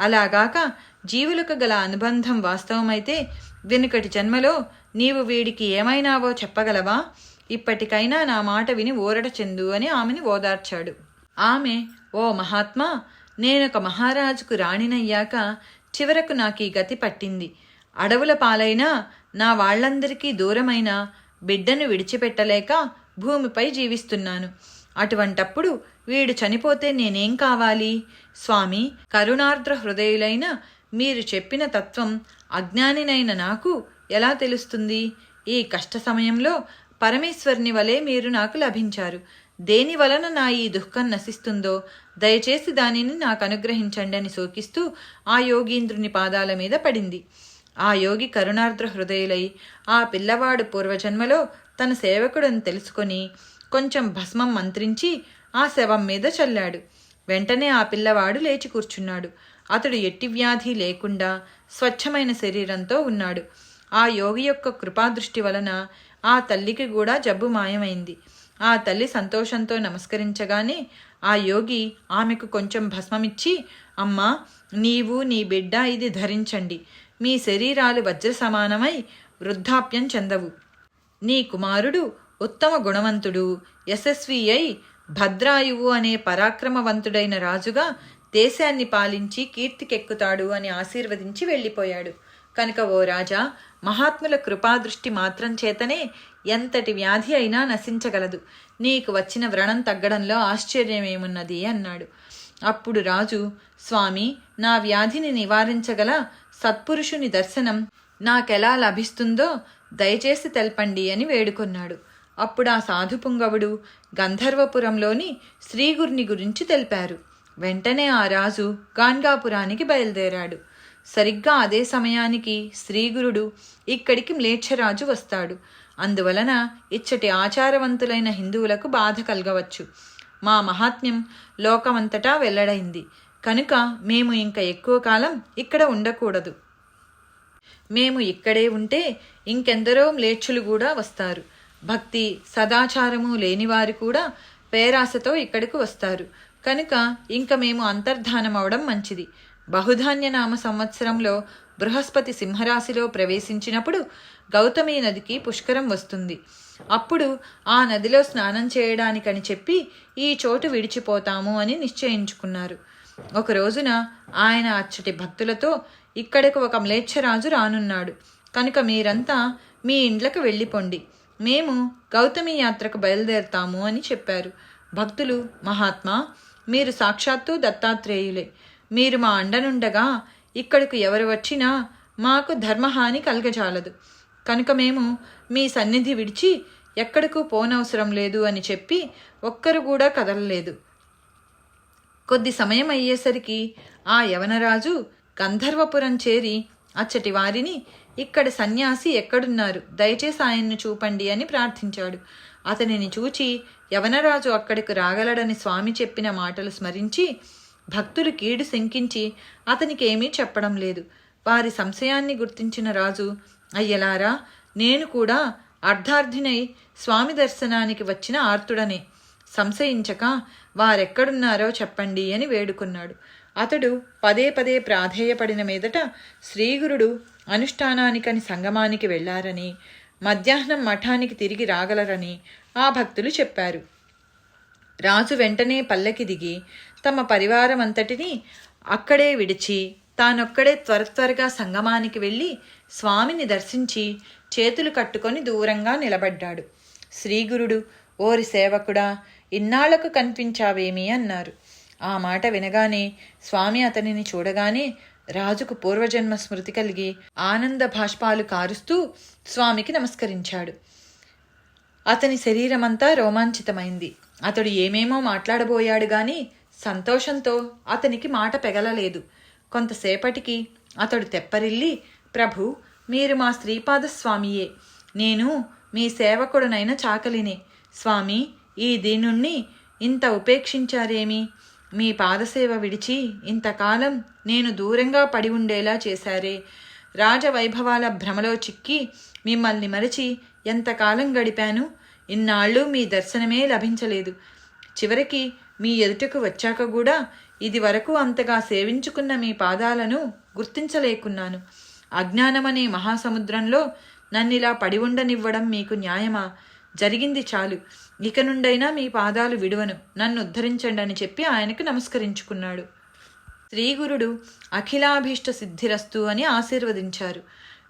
అలాగాక జీవులకు గల అనుబంధం వాస్తవమైతే వెనుకటి జన్మలో నీవు వీడికి ఏమైనావో చెప్పగలవా? ఇప్పటికైనా నా మాట విని ఊరట చెందు అని ఆమెని ఓదార్చాడు. ఆమె, ఓ మహాత్మా, నేనొక మహారాజుకు రాణినయ్యాక చివరకు నాకీ గతి పట్టింది. అడవుల పాలైనా నా వాళ్లందరికీ దూరమైన బిడ్డను విడిచిపెట్టలేక భూమిపై జీవిస్తున్నాను. అటువంటప్పుడు వీడు చనిపోతే నేనేం కావాలి? స్వామి, కరుణార్ద్ర హృదయులైన మీరు చెప్పిన తత్వం అజ్ఞానినైన నాకు ఎలా తెలుస్తుంది? ఈ కష్ట సమయంలో పరమేశ్వరుని వలె మీరు నాకు లభించారు. దేని వలన నా ఈ దుఃఖం నశిస్తుందో దయచేసి దానిని నాకు అనుగ్రహించండి అని శోకిస్తూ ఆ యోగీంద్రుని పాదాల మీద పడింది. ఆ యోగి కరుణార్ద్ర హృదయులై ఆ పిల్లవాడు పూర్వజన్మలో తన సేవకుడని తెలుసుకొని కొంచెం భస్మం మంత్రించి ఆ శవం మీద చల్లాడు. వెంటనే ఆ పిల్లవాడు లేచి కూర్చున్నాడు. అతడు ఎట్టి వ్యాధి లేకుండా స్వచ్ఛమైన శరీరంతో ఉన్నాడు. ఆ యోగి యొక్క కృపాదృష్టి వలన ఆ తల్లికి కూడా జబ్బు మాయమైంది. ఆ తల్లి సంతోషంతో నమస్కరించగానే ఆ యోగి ఆమెకు కొంచెం భస్మమిచ్చి, అమ్మా, నీవు నీ బిడ్డ ఇది ధరించండి. మీ శరీరాలు వజ్ర సమానమై వృద్ధాప్యం చెందవు. నీ కుమారుడు ఉత్తమ గుణవంతుడు, యశస్వి అయి భద్రాయువు అనే పరాక్రమవంతుడైన రాజుగా దేశాన్ని పాలించి కీర్తికెక్కుతాడు అని ఆశీర్వదించి వెళ్ళిపోయాడు. కనుక ఓ రాజా, మహాత్ముల కృపాదృష్టి మాత్రం చేతనే ఎంతటి వ్యాధి అయినా నశించగలదు. నీకు వచ్చిన వ్రణం తగ్గడంలో ఆశ్చర్యమేమున్నది అన్నాడు. అప్పుడు రాజు, స్వామి, నా వ్యాధిని నివారించగల సత్పురుషుని దర్శనం నాకెలా లభిస్తుందో దయచేసి తెల్పండి అని వేడుకొన్నాడు. అప్పుడు ఆ సాధుపుంగవుడు గంధర్వపురంలోని శ్రీగురుని గురించి తెలిపారు. వెంటనే ఆ రాజు గాన్గాపురానికి బయలుదేరాడు. సరిగ్గా అదే సమయానికి శ్రీగురుడు ఇక్కడికి మ్లేచ్ఛరాజు వస్తాడు. అందువలన ఇచ్చటి ఆచారవంతులైన హిందువులకు బాధ కలగవచ్చు. మా మహాత్మ్యం లోకమంతటా వెల్లడైంది కనుక మేము ఇంకా ఎక్కువ కాలం ఇక్కడ ఉండకూడదు. మేము ఇక్కడే ఉంటే ఇంకెందరో మ్లేచ్ఛులు కూడా వస్తారు. భక్తి సదాచారము లేనివారు కూడా పేరాసతో ఇక్కడికి వస్తారు. కనుక ఇంక మేము అంతర్ధానమవడం మంచిది. బహుధాన్యనామ సంవత్సరంలో బృహస్పతి సింహరాశిలో ప్రవేశించినప్పుడు గౌతమి నదికి పుష్కరం వస్తుంది. అప్పుడు ఆ నదిలో స్నానం చేయడానికని చెప్పి ఈ చోటు విడిచిపోతాము అని నిశ్చయించుకున్నారు. ఒక రోజున ఆయన అచ్చటి భక్తులతో, ఇక్కడకు ఒక మ్లేచ్ఛరాజు రానున్నాడు కనుక మీరంతా మీ ఇండ్లకు వెళ్ళిపోండి, మేము గౌతమి యాత్రకు బయలుదేరతాము అని చెప్పారు. భక్తులు, మహాత్మా, మీరు సాక్షాత్తు దత్తాత్రేయులే. మీరు మా అండనుండగా ఇక్కడకు ఎవరు వచ్చినా మాకు ధర్మహాని కలగజాలదు. కనుక మేము మీ సన్నిధి విడిచి ఎక్కడకు పోనవసరం లేదు అని చెప్పి ఒక్కరు కూడా కదలలేదు. కొద్ది సమయం అయ్యేసరికి ఆ యవనరాజు గంధర్వపురం చేరి అచ్చటి వారిని, ఇక్కడ సన్యాసి ఎక్కడున్నారు, దయచేసి ఆయన్ను చూపండి అని ప్రార్థించాడు. అతనిని చూచి యవనరాజు అక్కడికి రాగలడని స్వామి చెప్పిన మాటలు స్మరించి భక్తులు కీడు శంకించి అతనికి ఏమీ చెప్పడం లేదు. వారి సంశయాన్ని గుర్తించిన రాజు, అయ్యలారా, నేను కూడా అర్ధార్థినై స్వామి దర్శనానికి వచ్చిన ఆర్తుడనే. సంశయించక వారెక్కడున్నారో చెప్పండి అని వేడుకున్నాడు. అతడు పదే పదే ప్రాధేయపడిన మీదట శ్రీగురుడు అనుష్ఠానానికని సంగమానికి వెళ్లారని, మధ్యాహ్నం మఠానికి తిరిగి రాగలరని ఆ భక్తులు చెప్పారు. రాజు వెంటనే పల్లకి దిగి తమ పరివారమంతటినీ అక్కడే విడిచి తానొక్కడే త్వరగా సంగమానికి వెళ్ళి స్వామిని దర్శించి చేతులు కట్టుకొని దూరంగా నిలబడ్డాడు. శ్రీగురుడు, ఓరి సేవకుడా, ఇన్నాళ్లకు కనిపించావేమి అన్నారు. ఆ మాట వినగానే స్వామి అతనిని చూడగానే రాజుకు పూర్వజన్మ స్మృతి కలిగి ఆనంద భాష్పాలు కారుస్తూ స్వామికి నమస్కరించాడు. అతని శరీరమంతా రోమాంచితమైంది. అతడు ఏమేమో మాట్లాడబోయాడు గాని సంతోషంతో అతనికి మాట పెగలలేదు. కొంతసేపటికి అతడు తెప్పరిల్లి, ప్రభు, మీరు మా శ్రీపాదస్వామియే. నేను మీ సేవకుడునైన చాకలినే. స్వామి, ఈ దీనుణ్ణి ఇంత ఉపేక్షించారేమి? మీ పాదసేవ విడిచి ఇంతకాలం నేను దూరంగా పడి ఉండేలా చేశారే. రాజవైభవాల భ్రమలో చిక్కి మిమ్మల్ని మరచి ఎంతకాలం గడిపాను. ఇన్నాళ్ళు మీ దర్శనమే లభించలేదు. చివరికి మీ ఎదుటకు వచ్చాక కూడా ఇది వరకు అంతగా సేవించుకున్న మీ పాదాలను గుర్తించలేకున్నాను. అజ్ఞానమనే మహాసముద్రంలో నన్నిలా పడి ఉండనివ్వడం మీకు న్యాయమా? జరిగింది చాలు. ఇక నుండైనా మీ పాదాలు విడువను, నన్ను ఉద్ధరించండి అని చెప్పి ఆయనకు నమస్కరించుకున్నాడు. శ్రీగురుడు అఖిలాభీష్ట సిద్ధిరస్తు అని ఆశీర్వదించారు.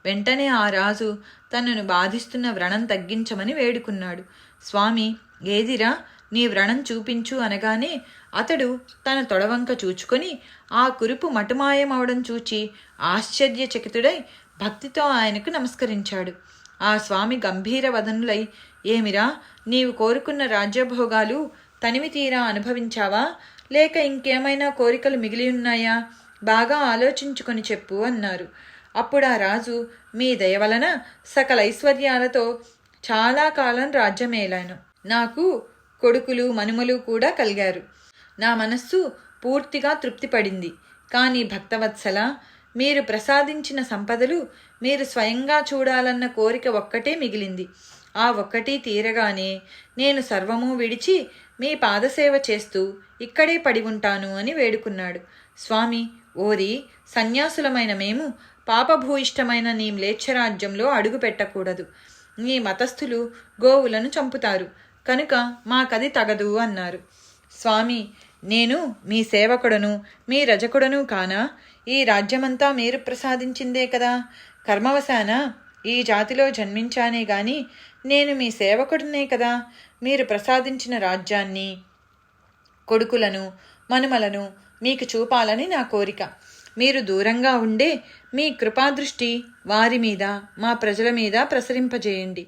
వెంటనే ఆ రాజు తనను బాధిస్తున్న వ్రణం తగ్గించమని వేడుకున్నాడు. స్వామి, ఏదిరా నీ వ్రణం చూపించు అనగానే అతడు తన తొడవంక చూచుకొని ఆ కురుపు మటుమాయమవడం చూచి ఆశ్చర్యచకితుడై భక్తితో ఆయనకు నమస్కరించాడు. ఆ స్వామి గంభీర వదనులై, ఏమిరా, నీవు కోరుకున్న రాజ్యభోగాలు తనివి తీరా అనుభవించావా, లేక ఇంకేమైనా కోరికలు మిగిలి ఉన్నాయా? బాగా ఆలోచించుకొని చెప్పు అన్నారు. అప్పుడు ఆ రాజు, మీ దయ వలన సకల ఐశ్వర్యాలతో చాలా కాలం రాజ్యమేలాను. నాకు కొడుకులు మనుమలు కూడా కలిగారు. నా మనస్సు పూర్తిగా తృప్తిపడింది. కానీ భక్తవత్సల, మీరు ప్రసాదించిన సంపదలు మీరు స్వయంగా చూడాలన్న కోరిక ఒక్కటే మిగిలింది. ఆ ఒక్కటి తీరగానే నేను సర్వము విడిచి మీ పాదసేవ చేస్తూ ఇక్కడే పడి ఉంటాను అని వేడుకున్నాడు. స్వామి, ఓరి సన్యాసులమైన మేము పాపభూయిష్టమైన నీ మ్లేచ్ఛరాజ్యంలో అడుగు పెట్టకూడదు. నీ మతస్థులు గోవులను చంపుతారు కనుక మాకది తగదు అన్నారు. స్వామి, నేను మీ సేవకుడను, మీ రజకుడను కానా? ఈ రాజ్యమంతా మీరు ప్రసాదించిందే కదా. కర్మవశాన ఈ జాతిలో జన్మించానే గాని నేను మీ సేవకుడినే కదా. మీరు ప్రసాదించిన రాజ్యాన్ని, కొడుకులను, మనుమలను మీకు చూపాలని నా కోరిక. మీరు దూరంగా ఉండే మీ కృపాదృష్టి వారి మీద, మా ప్రజల మీద ప్రసరింపజేయండి.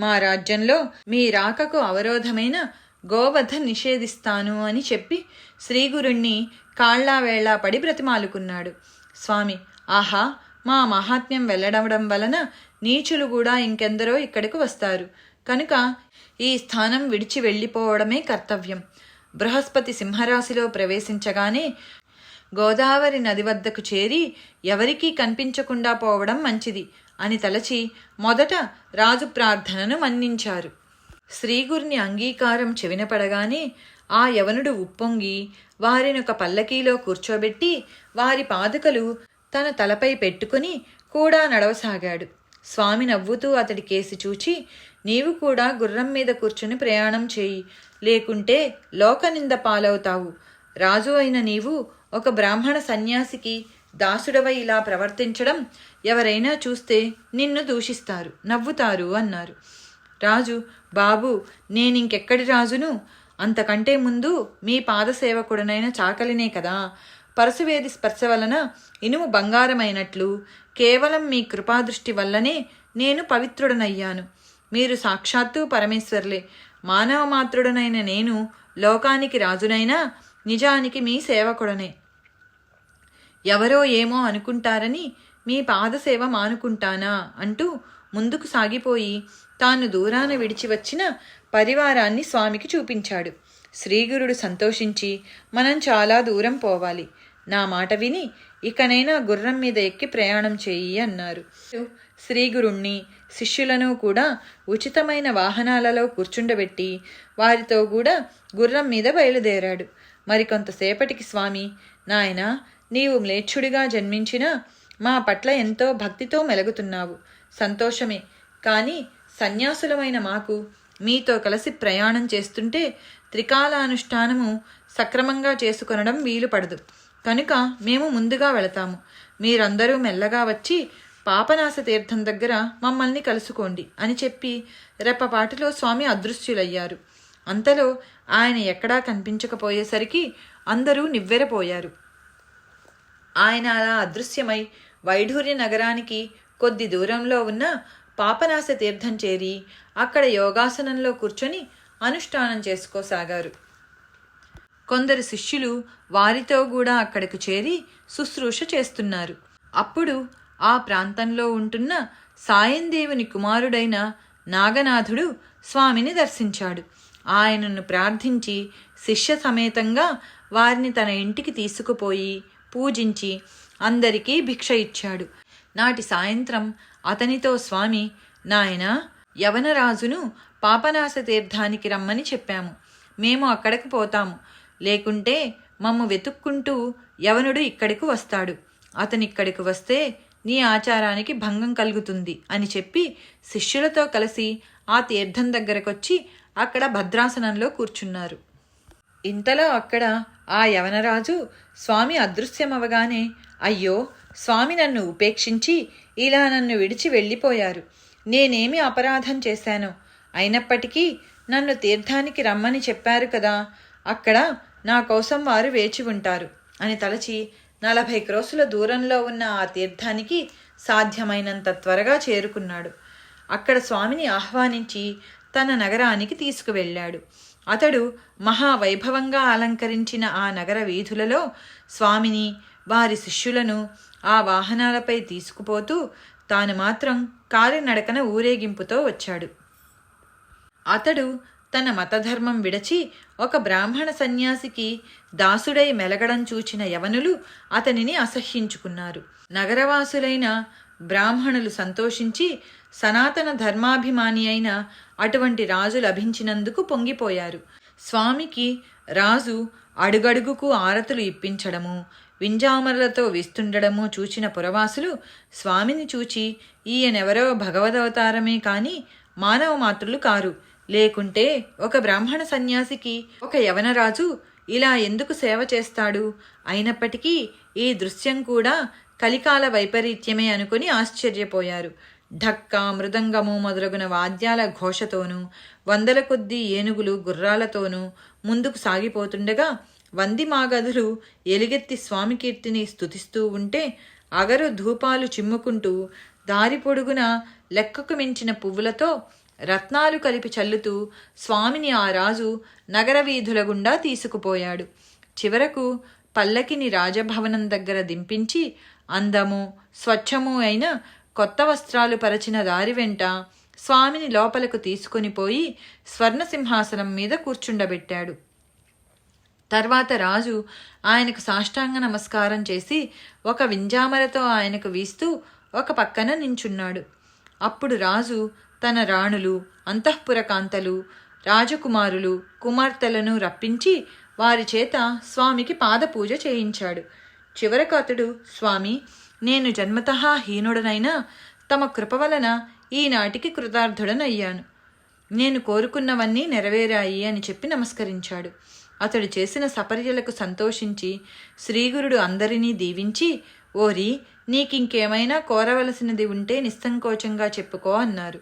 మా రాజ్యంలో మీ రాకకు అవరోధమైన గోవధ నిషేధిస్తాను అని చెప్పి శ్రీగురుణ్ణి కాళ్లావేళ్లా పడి బ్రతిమాలుకున్నాడు. స్వామి, ఆహా, మా మహాత్మ్యం వెల్లడవడం వలన నీచులు కూడా ఇంకెందరో ఇక్కడికి వస్తారు. కనుక ఈ స్థానం విడిచి వెళ్ళిపోవడమే కర్తవ్యం. బృహస్పతి సింహరాశిలో ప్రవేశించగానే గోదావరి నది వద్దకు చేరి ఎవరికీ కనిపించకుండా పోవడం మంచిది అని తలచి మొదట రాజు ప్రార్థనను మన్నించారు. శ్రీగురుని అంగీకారం చెవినపడగానే ఆ యవనుడు ఉప్పొంగి వారినొక పల్లకీలో కూర్చోబెట్టి వారి పాదుకలు తన తలపై పెట్టుకుని కూడా నడవసాగాడు. స్వామి నవ్వుతూ అతడి కేసి చూచి, నీవు కూడా గుర్రం మీద కూర్చుని ప్రయాణం చేయి, లేకుంటే లోకనింద పాలవుతావు. రాజు అయిన నీవు ఒక బ్రాహ్మణ సన్యాసికి దాసుడవై ఇలా ప్రవర్తించడం ఎవరైనా చూస్తే నిన్ను దూషిస్తారు, నవ్వుతారు అన్నారు. రాజు, బాబు, నేనింకెక్కడి రాజును? అంతకంటే ముందు మీ పాదసేవకుడనైన చాకలినే కదా. పరశువేది స్పర్శ వలన ఇనుము బంగారమైనట్లు కేవలం మీ కృపాదృష్టి వల్లనే నేను పవిత్రుడనయ్యాను. మీరు సాక్షాత్తు పరమేశ్వర్లే. మానవ మాత్రుడనైన నేను లోకానికి రాజునైనా నిజానికి మీ సేవకుడనే. ఎవరో ఏమో అనుకుంటారని మీ పాదసేవ మానుకుంటానా అంటూ ముందుకు సాగిపోయి తాను దూరాన విడిచి వచ్చిన పరివారాన్ని స్వామికి చూపించాడు. శ్రీగురుడు సంతోషించి, మనం చాలా దూరం పోవాలి, నా మాట విని ఇకనైనా గుర్రం మీద ఎక్కి ప్రయాణం చేయి అన్నారు. శ్రీగురుణ్ణి శిష్యులను కూడా ఉచితమైన వాహనాలలో కూర్చుండబెట్టి వారితో కూడా గుర్రం మీద బయలుదేరాడు. మరికొంతసేపటికి స్వామి, నాయనా, నీవు మ్లేచ్ఛుడిగా జన్మించినా మా పట్ల ఎంతో భక్తితో మెలుగుతున్నావు, సంతోషమే. కానీ సన్యాసులమైన మాకు మీతో కలిసి ప్రయాణం చేస్తుంటే త్రికాలానుష్ఠానము సక్రమంగా చేసుకొనడం వీలు పడదు. కనుక మేము ముందుగా వెళతాము. మీరందరూ మెల్లగా వచ్చి పాపనాశ తీర్థం దగ్గర మమ్మల్ని కలుసుకోండి అని చెప్పి రెప్పపాటులో స్వామి అదృశ్యులయ్యారు. అంతలో ఆయన ఎక్కడా కనిపించకపోయేసరికి అందరూ నివ్వెరపోయారు. ఆయన అలా అదృశ్యమై వైఢూర్య నగరానికి కొద్ది దూరంలో ఉన్న పాపనాశ తీర్థం చేరి అక్కడ యోగాసనంలో కూర్చొని అనుష్ఠానం చేసుకోసాగారు. కొందరు శిష్యులు వారితో కూడా అక్కడికి చేరి శుశ్రూష చేస్తున్నారు. అప్పుడు ఆ ప్రాంతంలో ఉంటున్న సాయందేవుని కుమారుడైన నాగనాథుడు స్వామిని దర్శించాడు. ఆయనను ప్రార్థించి శిష్య సమేతంగా వారిని తన ఇంటికి తీసుకుపోయి పూజించి అందరికీ భిక్ష ఇచ్చాడు. నాటి సాయంత్రం అతనితో స్వామి, నాయనా, యవనరాజును పాపనాశ తీర్థానికి రమ్మని చెప్పాము. మేము అక్కడికి పోతాము, లేకుంటే మమ్ము వెతుక్కుంటూ యవనుడు ఇక్కడికి వస్తాడు. అతనిక్కడికి వస్తే నీ ఆచారానికి భంగం కలుగుతుంది అని చెప్పి శిష్యులతో కలిసి ఆ తీర్థం దగ్గరకొచ్చి అక్కడ భద్రాసనంలో కూర్చున్నారు. ఇంతలో అక్కడ ఆ యవనరాజు స్వామి అదృశ్యమవగానే, అయ్యో, స్వామి నన్ను ఉపేక్షించి ఇలా నన్ను విడిచి వెళ్ళిపోయారు. నేనేమి అపరాధం చేశానో? అయినప్పటికీ నన్ను తీర్థానికి రమ్మని చెప్పారు కదా, అక్కడ నా కోసం వారు వేచి ఉంటారు అని తలచి 40 క్రోసుల దూరంలో ఉన్న ఆ తీర్థానికి సాధ్యమైనంత త్వరగా చేరుకున్నాడు. అక్కడ స్వామిని ఆహ్వానించి తన నగరానికి తీసుకువెళ్ళాడు. అతడు మహావైభవంగా అలంకరించిన ఆ నగర వీధులలో స్వామిని, వారి శిష్యులను ఆ వాహనాలపై తీసుకుపోతూ తాను మాత్రం కాలినడకన ఊరేగింపుతో వచ్చాడు. అతడు తన మతధర్మం విడచి ఒక బ్రాహ్మణ సన్యాసికి దాసుడై మెలగడం చూచిన యవనులు అతనిని అసహ్యించుకున్నారు. నగరవాసులైన బ్రాహ్మణులు సంతోషించి సనాతన ధర్మాభిమాని అయిన అటువంటి రాజు లభించినందుకు పొంగిపోయారు. స్వామికి రాజు అడుగడుగుకు ఆరతులు ఇప్పించడము, వింజామరలతో విస్తుండడము చూచిన పురవాసులు స్వామిని చూచి, ఈయనెవరో భగవదవతారమే కాని మానవ మాతృలు కారు, లేకుంటే ఒక బ్రాహ్మణ సన్యాసికి ఒక యవనరాజు ఇలా ఎందుకు సేవ చేస్తాడు? అయినప్పటికీ ఈ దృశ్యం కూడా కలికాల వైపరీత్యమే అనుకుని ఆశ్చర్యపోయారు. ఢక్కా, మృదంగము మొదలగున వాద్యాల ఘోషతోనూ 100 కొద్దీ ఏనుగులు గుర్రాలతోనూ ముందుకు సాగిపోతుండగా వంది మాగధులు ఎలుగెత్తి స్వామి కీర్తిని స్తుతిస్తూ ఉంటే అగరు ధూపాలు చిమ్ముకుంటూ దారి పొడుగున లెక్కకు మించిన పువ్వులతో రత్నాలు కలిపి చల్లుతూ స్వామిని ఆ రాజు నగర వీధుల గుండా తీసుకుపోయాడు. చివరకు పల్లకిని రాజభవనం దగ్గర దింపించి అందము స్వచ్ఛము అయిన కొత్త వస్త్రాలు పరచిన దారి వెంట స్వామిని లోపలకు తీసుకొని పోయి స్వర్ణసింహాసనం మీద కూర్చుండబెట్టాడు. తర్వాత రాజు ఆయనకు సాష్టాంగ నమస్కారం చేసి ఒక వింజామరతో ఆయనకు వీస్తూ ఒక పక్కన నించున్నాడు. అప్పుడు రాజు తన రాణులు, అంతఃపుర కాంతలు, రాజకుమారులు, కుమార్తెలను రప్పించి వారి చేత స్వామికి పాదపూజ చేయించాడు. చివరకు అతడు, స్వామి, నేను జన్మతః హీనుడనైనా తమ కృప వలన ఈనాటికి కృతార్థుడనయ్యాను. నేను కోరుకున్నవన్నీ నెరవేరాయి అని చెప్పి నమస్కరించాడు. అతడు చేసిన సపర్యలకు సంతోషించి శ్రీగురుడు అందరినీ దీవించి, ఓరి, నీకింకేమైనా కోరవలసినది ఉంటే నిస్సంకోచంగా చెప్పుకో అన్నారు.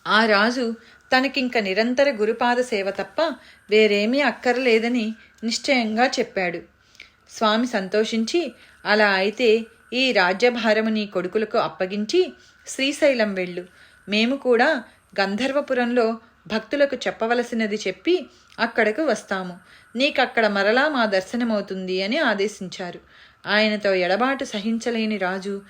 ఆ రాజు తనకింక నిరంతర గురుపాద సేవ తప్ప వేరేమీ అక్కర్లేదని నిశ్చయంగా చెప్పాడు. స్వామి సంతోషించి, అలా అయితే ఈ రాజ్యభారము నీ కొడుకులకు అప్పగించి శ్రీశైలం వెళ్ళు. మేము కూడా గంధర్వపురంలో భక్తులకు చెప్పవలసినది చెప్పి అక్కడకు వస్తాము. నీకక్కడ మరలా మా దర్శనమవుతుంది అని ఆదేశించారు. ఆయనతో ఎడబాటు సహించలేని రాజు,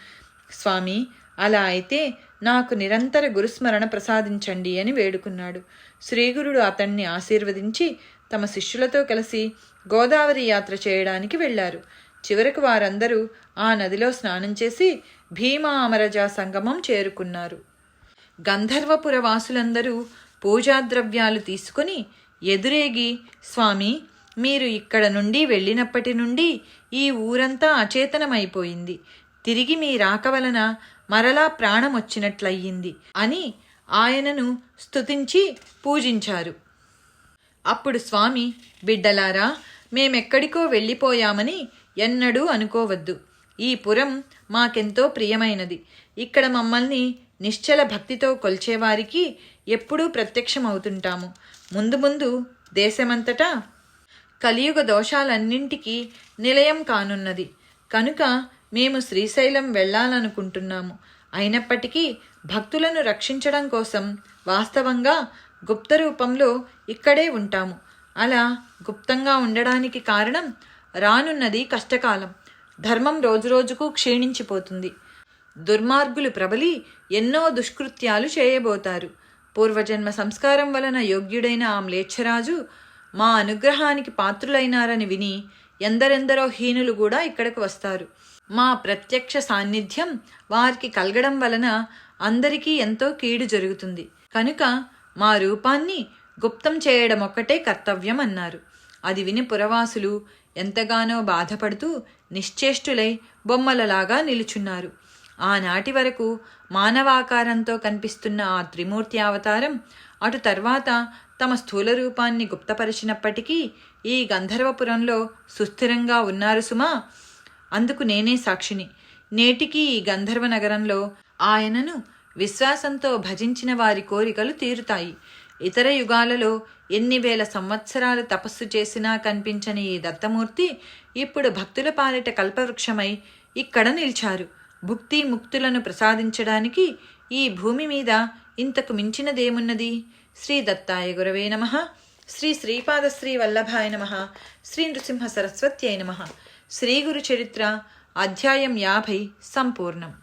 స్వామి, అలా అయితే నాకు నిరంతర గురుస్మరణ ప్రసాదించండి అని వేడుకున్నాడు. శ్రీగురుడు అతన్ని ఆశీర్వదించి తమ శిష్యులతో కలిసి గోదావరి యాత్ర చేయడానికి వెళ్లారు. చివరకు వారందరూ ఆ నదిలో స్నానం చేసి భీమా అమరజ సంగమం చేరుకున్నారు. గంధర్వపుర వాసులందరూ పూజాద్రవ్యాలు తీసుకుని ఎదురేగి, స్వామి, మీరు ఇక్కడ నుండి వెళ్ళినప్పటి నుండి ఈ ఊరంతా అచేతనమైపోయింది. తిరిగి మీ రాక వలన మరలా ప్రాణమొచ్చినట్లయింది అని ఆయనను స్తుతించి పూజించారు. అప్పుడు స్వామి, బిడ్డలారా, మేమెక్కడికో వెళ్ళిపోయామని ఎన్నడూ అనుకోవద్దు. ఈ పురం మాకెంతో ప్రియమైనది. ఇక్కడ మమ్మల్ని నిశ్చల భక్తితో కొల్చేవారికి ఎప్పుడూ ప్రత్యక్షమవుతుంటాము. ముందు ముందు దేశమంతటా కలియుగ దోషాలన్నింటికీ నిలయం కానున్నది. కనుక మేము శ్రీశైలం వెళ్ళాలనుకుంటున్నాము. అయినప్పటికీ భక్తులను రక్షించడం కోసం వాస్తవంగా గుప్త రూపంలో ఇక్కడే ఉంటాము. అలా గుప్తంగా ఉండడానికి కారణం రానున్నది కష్టకాలం. ధర్మం రోజురోజుకు క్షీణించిపోతుంది. దుర్మార్గులు ప్రబలి ఎన్నో దుష్కృత్యాలు చేయబోతారు. పూర్వజన్మ సంస్కారం వలన యోగ్యుడైన ఆ మ్లేచ్ఛరాజు మా అనుగ్రహానికి పాత్రులైనారని విని ఎందరెందరో హీనులు కూడా ఇక్కడకు వస్తారు. మా ప్రత్యక్ష సాన్నిధ్యం వారికి కలగడం వలన అందరికీ ఎంతో కీడు జరుగుతుంది. కనుక మా రూపాన్ని గుప్తం చేయడం ఒక్కటే కర్తవ్యం అన్నారు. అది విని పురవాసులు ఎంతగానో బాధపడుతూ నిశ్చేష్టులై బొమ్మలలాగా నిలుచున్నారు. ఆనాటి వరకు మానవాకారంతో కనిపిస్తున్న ఆ త్రిమూర్తి అవతారం అటు తర్వాత తమ స్థూల రూపాన్ని గుప్తపరిచినప్పటికీ ఈ గంధర్వపురంలో సుస్థిరంగా ఉన్నారు సుమా. అందుకు నేనే సాక్షిని. నేటికి ఈ గంధర్వ నగరంలో ఆయనను విశ్వాసంతో భజించిన వారి కోరికలు తీరుతాయి. ఇతర యుగాలలో ఎన్ని వేల సంవత్సరాలు తపస్సు చేసినా కనిపించని ఈ దత్తమూర్తి ఇప్పుడు భక్తుల పాలిట కల్పవృక్షమై ఇక్కడ నిలిచారు. భుక్తి ముక్తులను ప్రసాదించడానికి ఈ భూమి మీద ఇంతకు మించినదేమున్నది? శ్రీ దత్తాయ గురవే నమః. శ్రీ శ్రీపాదశ్రీ వల్లభాయ నమః. శ్రీ నృసింహ సరస్వత్యై నమః. శ్రీ గురు చరిత్ర అధ్యాయం 50 సంపూర్ణం.